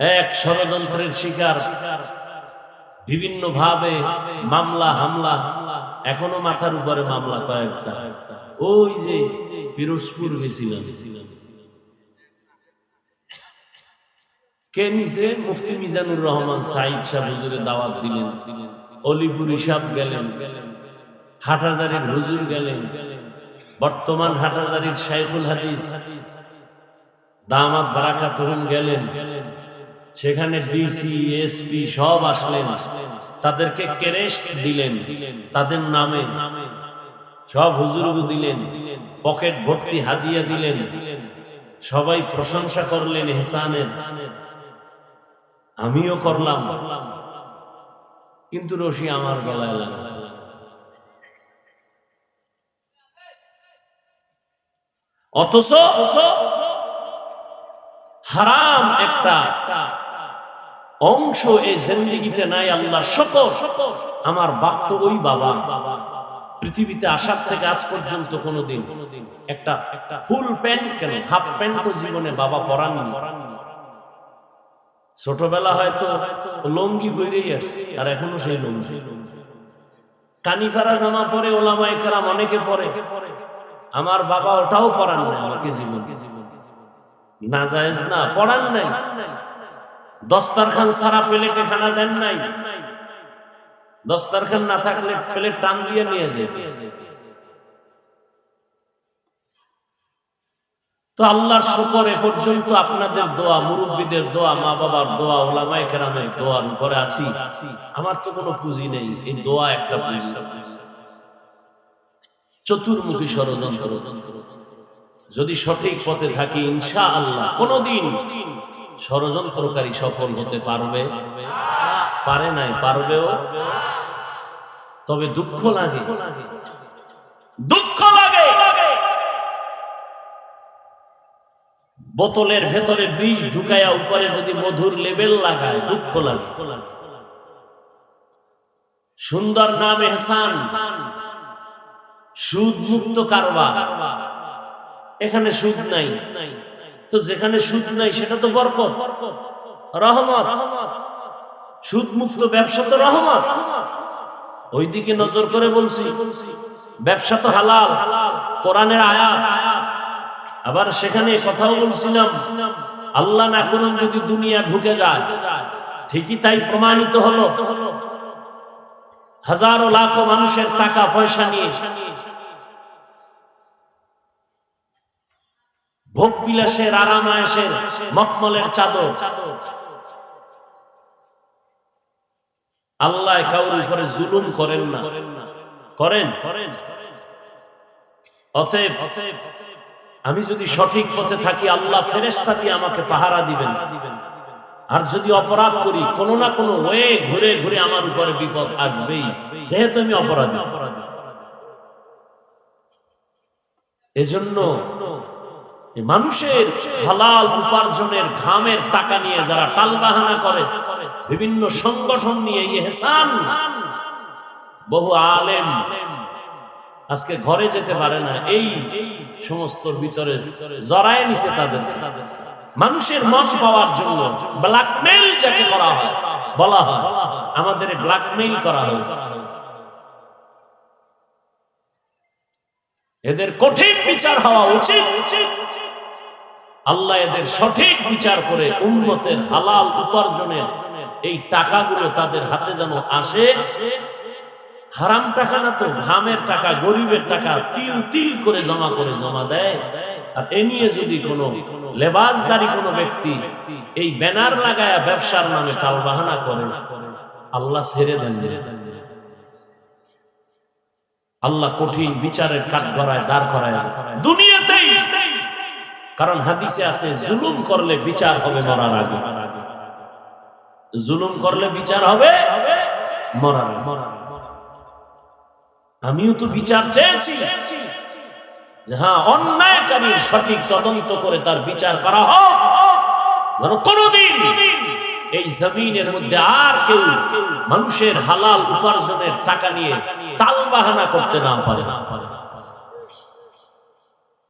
এক ষড়যন্ত্রের শিকার, বিভিন্ন ভাবে মামলা হামলা, এখনো মাথার উপরে মামলা কয়েকটা। ওই যে পিরোজপুর গেছিলাম, কে নিছে? মুফতি মিজানুর রহমান সাইদ সাহেব হুজুরে দাওয়াত দিলেন, অলিপুরি সাহেব গেলেন, হাটহাজারীর হুজুর গেলেন, বর্তমান হাটহাজারীর শাইখুল হাদিস দামাত বারাকাতুহুম গেলেন। সেখানে ডিসি এসপি সব আসলেন, তাদেরকে ক্রেস্ট দিলেন, তাদের নামে সব হুজুরগু দিলেন, পকেট ভর্তি হাদিয়া দিলেন, সবাই প্রশংসা করলেন ইহসানের, আমিও করলাম। কিন্তু রশি আমার গলায় লাগলো। অথচ হারাম একটা অংশ এই জিন্দেগিতে নাই। আল্লাহ শুকর, আমার বাপ তো ওই বাবা, পৃথিবীতে আসার থেকে আজ পর্যন্ত কোনোদিন একটা ফুল প্যান্ট কেন হাফ প্যান্ট তো জীবনে বাবা পরাননি। ছোটবেলা হয়তো লঙ্গি পরেই আসছে, আর এখনো সেই লঙ্গি। কানিফারা জামা পরে ওলামায়ে কেরাম অনেকে পরে, আমার বাবা ওটাও পরান নাই আমাকে জীবন। নাজায়েজ না, পরান নাই। দস্তারখান সারা প্লেটে খানা দেন নাই, দস্তারখান না থাকলে প্লেট টান দিয়ে নিয়ে যেত। তো আল্লাহর শুকর, এ পর্যন্ত আপনাদের দোয়া, মুরব্বীদের দোয়া, মা বাবার দোয়া, ওলামায়ে কেরামের দোয়ার উপরে আছি। আমার তো কোনো পুঁজি নেই, এই দোয়া একটা পুঁজি। চতুর্মুখী ষড়যন্ত্র, যদি সঠিক পথে থাকি ইনশাআল্লাহ কোনদিন ষড়যন্ত্রকারী সফল হতে পারবে? পারে নাই, পারবেও। তবে দুঃখ লাগে, দুঃখ লাগে। বোতলের ভেতরে বিষ ঢুকায়া উপরে যদি মধুর লেবেল লাগায়, দুঃখ লাগে। সুন্দর নাম ইহসান, সুদ মুক্ত কারবার। এখানে সুদ নাই, তো যেখানে সুদ নাই সেটা তো বরকত, রহমত। সুদ মুক্ত ব্যবসা তো রহমত। ওইদিকে নজর করে বলছি, ব্যবসা তো হালাল, কোরআনের আয়াত। আবার সেখানে কথাও বলছিলাম, আল্লাহ না করুন যদি দুনিয়া ঢুকে যায়, ঠিকই তাই প্রমাণিত হলো। হাজারো লাখো মানুষের টাকা পয়সা নিয়ে ভোগ বিলাসের, আরামায়েশের, মখমলের চাদর। আল্লাহ কাউর উপরে জুলুম করেন না, করেন? অতএব আমি যদি সঠিক পথে থাকি, আল্লাহ ফেরেশতা দিয়ে আমাকে পাহারা দিবেন। আর যদি অপরাধ করি, কোনো না কোনো ওয়ে ঘুরে ঘুরে আমার উপরে বিপদ আসবেই, যেহেতু আমি অপরাধী। এজন্য মানুষের হালাল উপার্জনের ঘামের টাকা নিয়ে যারা টালবাহানা করে, বিভিন্ন সংগঠন নিয়ে ইহসান, বহু আলেম আজকে ঘরে যেতে পারে না, এই সমস্ত ভিতরে জড়ায় নিছে তাদের। মানুষের মন পাওয়ার জন্য ব্ল্যাকমেইল যাকে করা হয়, বলা হয় আমাদের ব্ল্যাকমেইল করা হয়েছে। এদের কঠিন বিচার হওয়া উচিত। আল্লাহ এদের সঠিক বিচার করে উম্মতের হালাল উপার্জনের এই টাকাগুলো তাদের হাতে যেন আসে। হারাম টাকা না তো, ঘামের টাকা, গরিবের টাকা তিল তিল করে জমা দেয়। আর এ নিয়ে যদি কোনো লেবাসদারি কোনো ব্যক্তি এই ব্যানার লাগায়া ব্যবসার নামে টালবাহানা করে, আল্লাহ ছেড়ে দেন। আল্লাহ কঠিন বিচারের কাঠগড়ায় দাঁড় করায় দুনিয়াতেই। কারণ হাদিসে আছে, জুলুম করলে বিচার হবে মরার আগে। জুলুম করলে বিচার হবে মরার আগে। আমিও তো বিচার চেয়েছি যে হ্যাঁ, অন্যায়কারীর সঠিক তদন্ত করে তার বিচার করা হোক, যেন কোনদিন এই জমিনের মধ্যে আর কেউ মানুষের হালাল উপার্জনের টাকা নিয়ে টালবাহানা করতে না পারে।